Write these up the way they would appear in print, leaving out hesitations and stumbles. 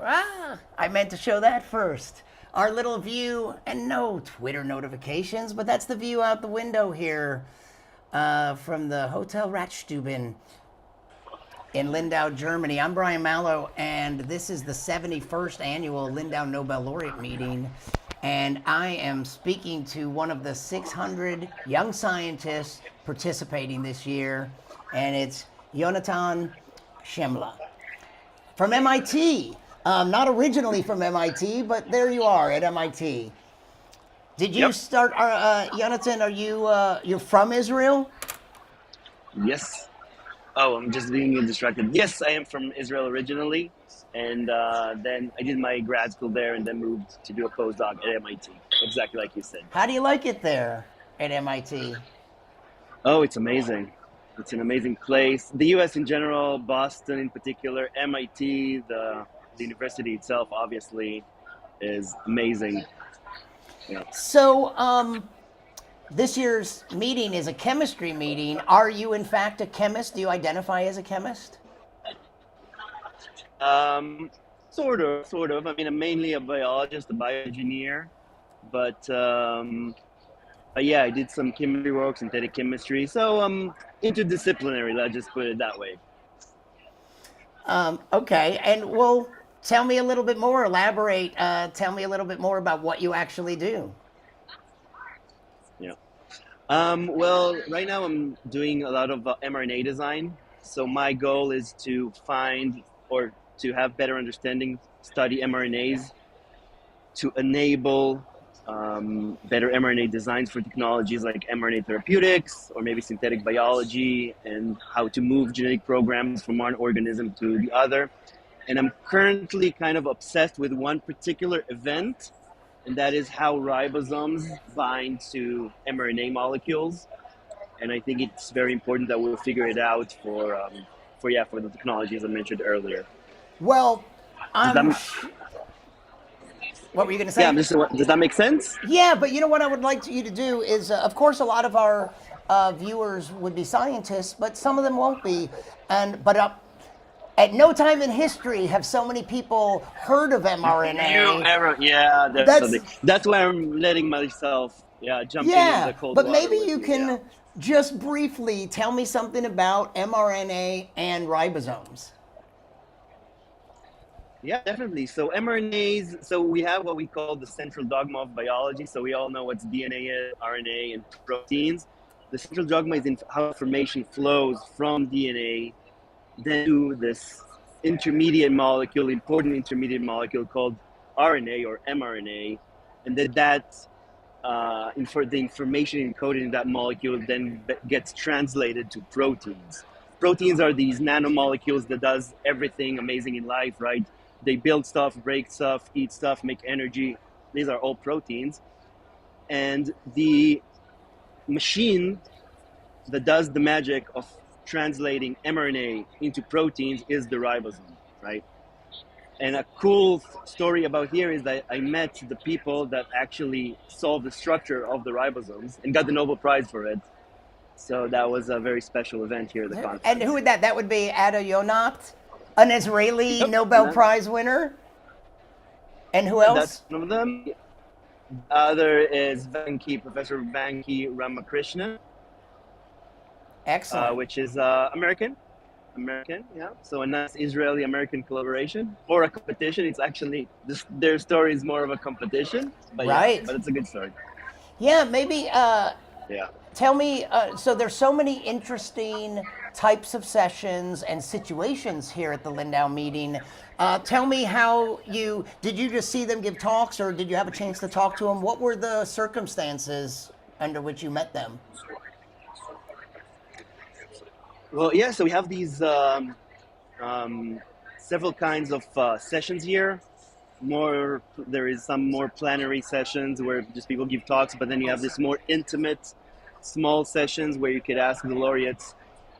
I meant to show that first. Our little view, and no Twitter notifications, but that's the view out the window here from the Hotel Ratstuben in Lindau, Germany. I'm Brian Malow, and this is the 71st annual Lindau Nobel Laureate Meeting. And I am speaking to one of the 600 young scientists participating this year, and it's Yonatan Chemla from MIT. Not originally from MIT, but there you are at MIT. Did you Yep. start, Yonatan? Are you you're from Israel? Yes. Oh, I'm just being distracted. Yes, I am from Israel originally, and then I did my grad school there, and then moved to do a postdoc at MIT. Exactly like you said. How do you like it there at MIT? Oh, it's amazing. It's an amazing place. The U.S. in general, Boston in particular, MIT, the university itself, obviously, is amazing. Yeah. So, this year's meeting is a chemistry meeting. Are you, in fact, a chemist? Do you identify as a chemist? Sort of, sort of. I mean, I'm mainly a biologist, a bioengineer, but yeah, I did some chemistry work, synthetic chemistry. So I'm interdisciplinary. Let's just put it that way. Okay, and well, tell me a little bit more. Elaborate. Tell me a little bit more about what you actually do. Yeah. Well, right now I'm doing a lot of mRNA design. So my goal is to find or to have better understanding, study mRNAs to enable better mRNA designs for technologies like mRNA therapeutics or maybe synthetic biology, and how to move genetic programs from one organism to the other. And I'm currently kind of obsessed with one particular event, and that is how ribosomes bind to mRNA molecules. And I think it's very important that we'll figure it out for the technologies I mentioned earlier. Well, Does that, what were you going to say? yeah, does that make sense? Yeah, but you know what I would like you to do is, of course, a lot of our viewers would be scientists, but some of them won't be. But at no time in history have so many people heard of mRNA. Yeah, That's that's why I'm letting myself, jump in the yeah, cold but water maybe with you you. Yeah. can just briefly tell me something about mRNA and ribosomes. Yeah, definitely. So mRNAs, so we have what we call the central dogma of biology. So we all know what DNA is, RNA, and proteins. The central dogma is in how information flows from DNA then to this intermediate molecule, important intermediate molecule called RNA or mRNA, and the information encoded in that molecule then gets translated to proteins. Proteins are these nanomolecules that does everything amazing in life, right? They build stuff, break stuff, eat stuff, make energy. These are all proteins. And the machine that does the magic of translating mRNA into proteins is the ribosome, right? And a cool story about here is that I met the people that actually solved the structure of the ribosomes and got the Nobel Prize for it. So that was a very special event here at the conference. And who would that? That would be Ada Yonat, an Israeli Yep, Nobel Prize winner. And who else? That's one of them. The other is Professor Vanki Ramakrishna. Excellent. Which is American, yeah. So a nice Israeli-American collaboration or a competition. It's actually their story is more of a competition, but right. Yeah, but it's a good story. Yeah, maybe. Yeah. Tell me. So there's so many interesting types of sessions and situations here at the Lindau meeting. Tell me how did you just see them give talks, or did you have a chance to talk to them? What were the circumstances under which you met them? Well, yeah. So we have these several kinds of sessions here. There is some more plenary sessions where just people give talks, but then you have this more intimate, small sessions where you could ask the laureates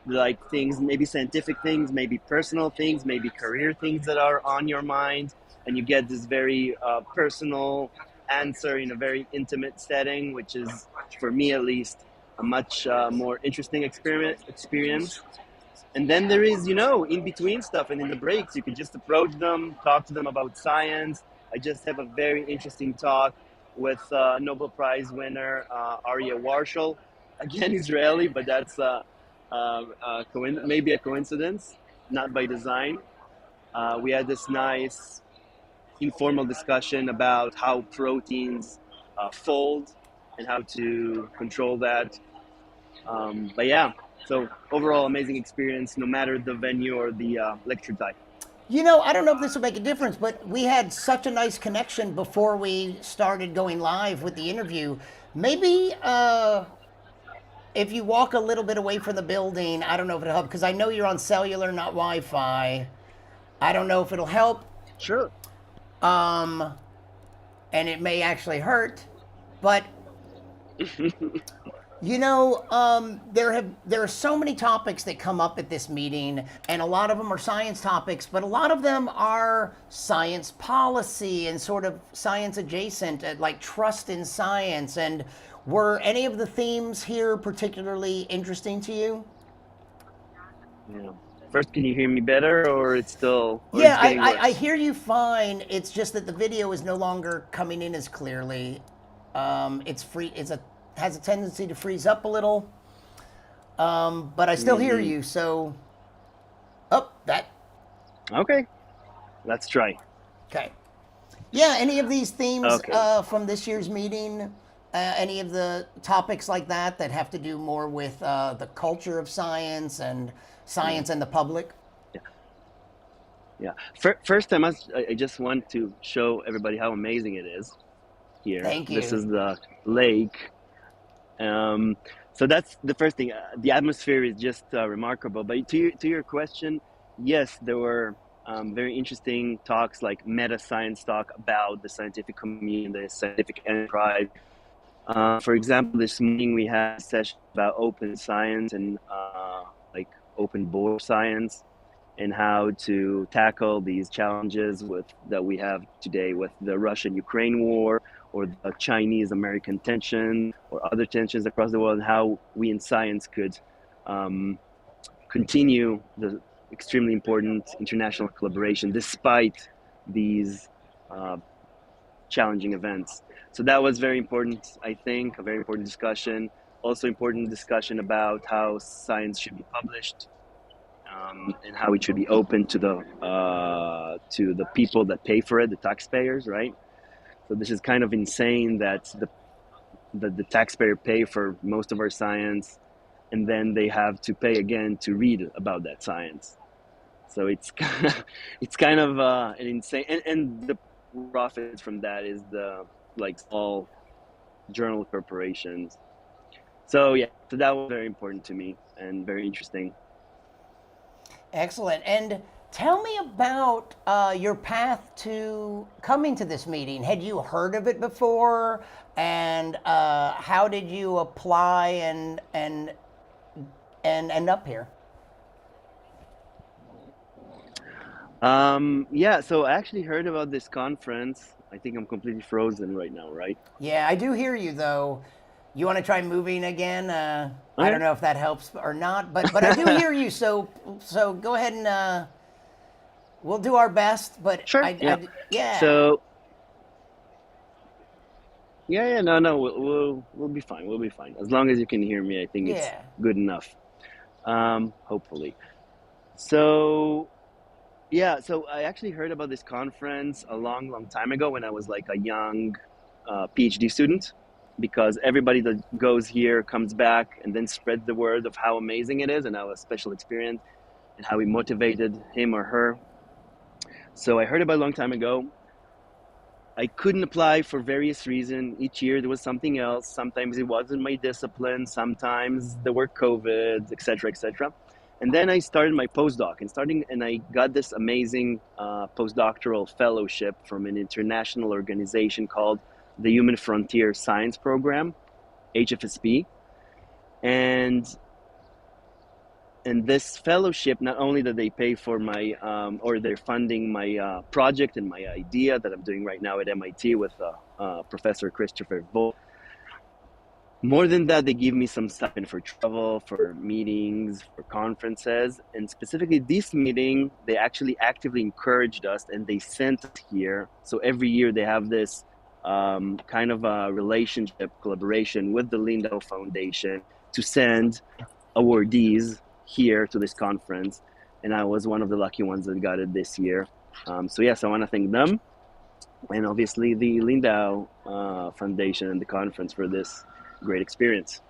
like things, maybe scientific things, maybe personal things, maybe career things that are on your mind, and you get this very personal answer in a very intimate setting, which is, for me at least, a much more interesting experience. And then there is, you know, in between stuff and in the breaks, you can just approach them, talk to them about science. I just have a very interesting talk with Nobel Prize winner Arya Warshel, again Israeli, but that's maybe a coincidence, not by design. We had this nice informal discussion about how proteins fold and how to control that. But yeah, so overall, amazing experience, no matter the venue or the lecture type. You know, I don't know if this will make a difference, but we had such a nice connection before we started going live with the interview. Maybe if you walk a little bit away from the building, I don't know if it'll help because I know you're on cellular, not Wi Fi. I don't know if it'll help, Sure. um, and it may actually hurt, but you know, there are so many topics that come up at this meeting, and a lot of them are science topics, but a lot of them are science policy and sort of science adjacent, like trust in science. And were any of the themes here particularly interesting to you? Yeah. First, can you hear me better, or it's still, or Yeah, it's getting I worse? hear you fine. It's just that the video is no longer coming in as clearly. It's free. Has a tendency to freeze up a little. But I still hear Hmm. you. So, oh, that Okay, let's try. okay. Yeah. Any of these themes Okay. from this year's meeting? Any of the topics like that that have to do more with the culture of Yeah. science and the public? Yeah. Yeah. First, I just want to show everybody how amazing it is here. Thank This you. is the lake. Um, so that's the first thing. The atmosphere is just remarkable. But to your question, yes, there were very interesting talks, like meta science talk about the scientific community, the scientific enterprise. For example, this morning we had a session about open science and like open board science and how to tackle these challenges that we have today with the Russian-Ukraine war or the Chinese-American tension or other tensions across the world, and how we in science could um, continue the extremely important international collaboration despite these uh, challenging events. So that was very important, I think, a very important discussion. Also important discussion about how science should be published, and how it should be open to the people that pay for it, the taxpayers, right? So this is kind of insane that the taxpayer pay for most of our science, and then they have to pay again to read about that science. So it's it's kind of an insane, and the profits from that is the like small journal corporations. So yeah, so that was very important to me and very interesting. Excellent. And tell me about your path to coming to this meeting. Had you heard of it before? And how did you apply and end up here? Yeah, so I actually heard about this conference. I think I'm completely frozen right now, right? Yeah, I do hear you though. You want to try moving again? I Okay. don't know if that helps or not, but I do hear you. So go ahead and we'll do our best. But Sure. Yeah. yeah, So yeah, no, no, we'll be fine. We'll be fine as long as you can hear me. I think it's yeah. good enough. Hopefully. So yeah, so I actually heard about this conference a long, long time ago when I was like a young PhD student, because everybody that goes here comes back and then spreads the word of how amazing it is and how a special experience and how we motivated him or her. So I heard about it a long time ago. I couldn't apply for various reasons. Each year there was something else. Sometimes it wasn't my discipline. Sometimes there were COVID, etc., etc. And then I started my postdoc and I got this amazing postdoctoral fellowship from an international organization called the Human Frontier Science Program, HFSP. And this fellowship, not only that they pay for my or they're funding my project and my idea that I'm doing right now at MIT with Professor Christopher Vogt, More than that, they give me some stipend for travel, for meetings, for conferences. And specifically this meeting, they actually actively encouraged us and they sent us here. So every year they have this kind of a relationship, collaboration with the Lindau Foundation to send awardees here to this conference. And I was one of the lucky ones that got it this year. So yes, I want to thank them and obviously the Lindau Foundation and the conference for this great experience.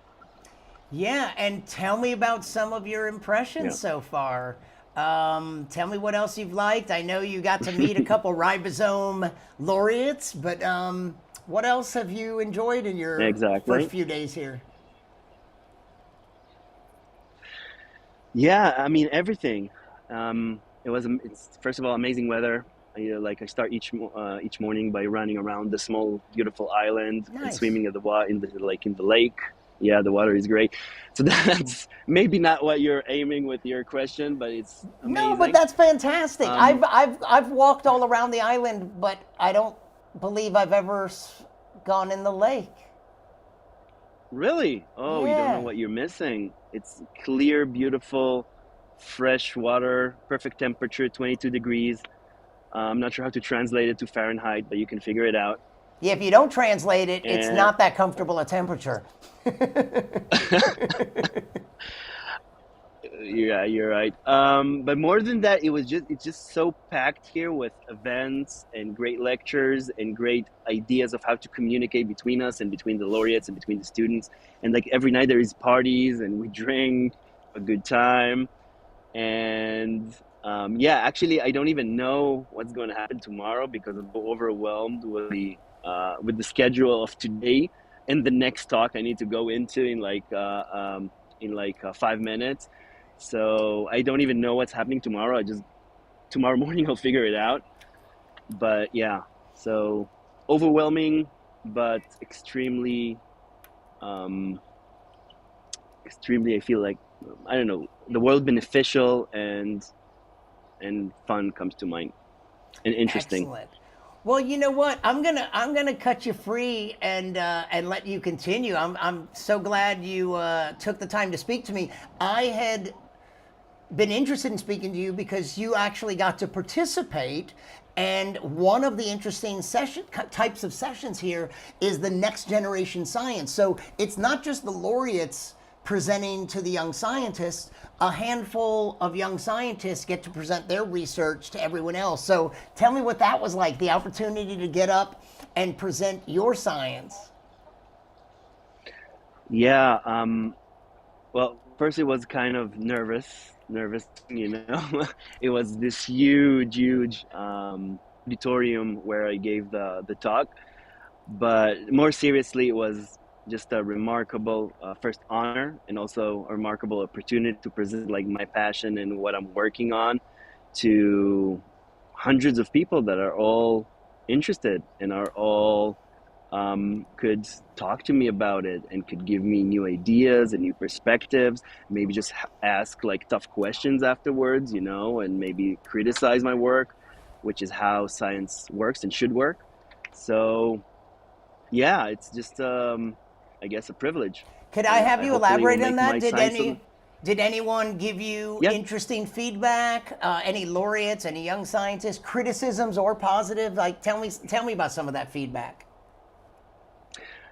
Yeah, and tell me about some of your Yeah. impressions so far. Tell me what else you've liked. I know you got to meet a couple ribosome laureates, but what else have you enjoyed in your first Exactly. few days here? Yeah, I mean everything. It's first of all amazing weather. I start each morning by running around the small beautiful island and Nice. swimming at the water in the lake. Yeah, the water is great. So that's maybe not what you're aiming with your question, but it's No, but amazing. that's fantastic. Um, I've walked all around the island, but I don't believe I've ever gone in the lake. Really? Oh, you don't know Yeah. what you're missing. It's clear, beautiful, fresh water, perfect temperature, 22 degrees. I'm not sure how to translate it to Fahrenheit, but you can figure it out. Yeah, if you don't translate it, it's And not that comfortable a temperature. yeah, you're right. But more than that, it's just so packed here with events and great lectures and great ideas of how to communicate between us and between the laureates and between the students. And like every night there is parties and we drink a good time. And yeah, actually, I don't even know what's going to happen tomorrow because I'm overwhelmed with the schedule of today and the next talk I need to go into in like 5 minutes. So I don't even know what's happening tomorrow. I just tomorrow morning I'll figure it out. But yeah, so overwhelming, but um, extremely. I feel like I don't know the world beneficial and fun comes to mind and interesting. Excellent. Well, you know what? I'm gonna cut you free and let you continue. I'm so glad you took the time to speak to me. I had been interested in speaking to you because you actually got to participate. And one of the interesting types of sessions here is the next generation science. So it's not just the laureates presenting to the young scientists. A handful of young scientists get to present their research to everyone else. So tell me what that was like, the opportunity to get up and present your science. Yeah. Well, first it was kind of nervous. It was this huge auditorium where I gave the talk. But more seriously, it was just a remarkable first honor and also a remarkable opportunity to present like my passion and what I'm working on to hundreds of people that are all interested and are all could talk to me about it and could give me new ideas and new perspectives. Maybe just ask like tough questions afterwards, and maybe criticize my work, which is how science works and should work. So yeah, it's just I guess a privilege, Could I and have I you hopefully will elaborate on make that? my science a Did anyone give you yeah. interesting feedback? Any laureates, any young scientists, criticisms or positive? Like, tell me about some of that feedback.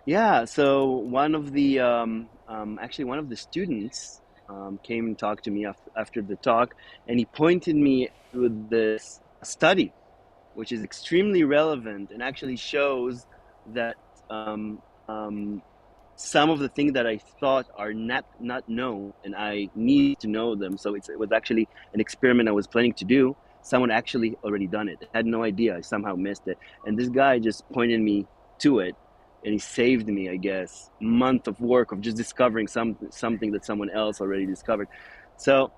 Yeah, so actually one of the students came and talked to me after the talk, and he pointed me to this study, which is extremely relevant and actually shows that um, um, some of the things that I thought are not known, and I need to know them. So it was actually an experiment I was planning to do. Someone actually already done it. I had no idea. I somehow missed it, and this guy just pointed me to it, and he saved me, I guess, a month of work of just discovering something that someone else already discovered. So,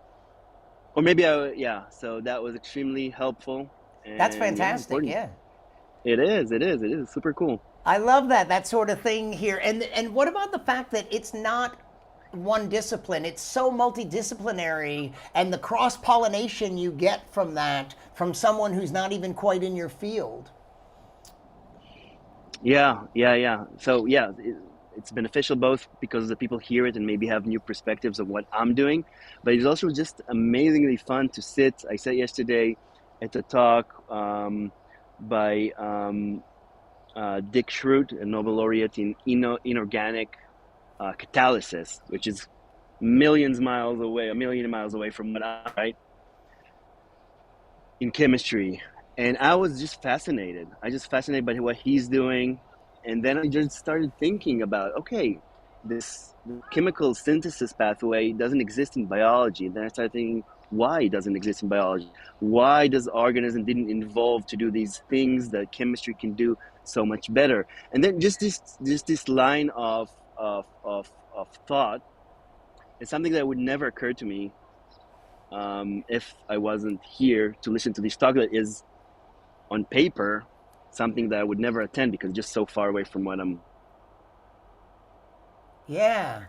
or maybe yeah. So that was extremely helpful, That's and yeah, fantastic. important. Yeah. It is super cool. I love that sort of thing here. And what about the fact that it's not one discipline? It's so multidisciplinary, and the cross pollination you get from that from someone who's not even quite in your field. Yeah. So yeah, it's beneficial both because the people hear it and maybe have new perspectives of what I'm doing, but it's also just amazingly fun to sit. I sat yesterday at a talk by Dick Schrute, a Nobel laureate in inorganic catalysis, which is a million miles away from what I write in chemistry. And I was just fascinated. I just fascinated by what he's doing. And then I just started thinking about, okay, this chemical synthesis pathway doesn't exist in biology. And then I started thinking, why it doesn't exist in biology? Why does organism didn't evolve to do these things that chemistry can do so much better? And then just this line of thought is something that would never occur to me if I wasn't here to listen to this talk that is on paper something that I would never attend because it's just so far away from what I'm. Yeah.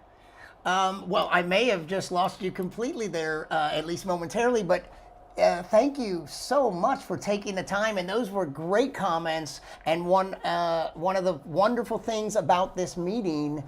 Well, I may have just lost you completely there, at least momentarily, but thank you so much for taking the time. And those were great comments. And one of the wonderful things about this meeting,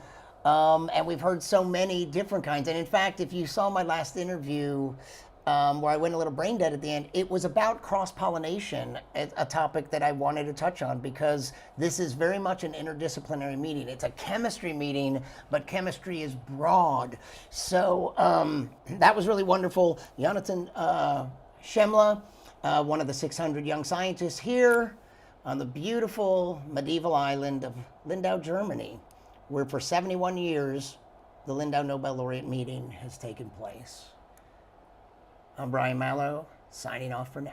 and we've heard so many different kinds. And in fact, if you saw my last interview, where I went a little brain dead at the end, it was about cross-pollination, a topic that I wanted to touch on because this is very much an interdisciplinary meeting. It's a chemistry meeting, but chemistry is broad. So that was really wonderful. Yonatan Chemla, one of the 600 young scientists here on the beautiful medieval island of Lindau, Germany, where for 71 years the Lindau Nobel Laureate Meeting has taken place. I'm Brian Malow, signing off for now.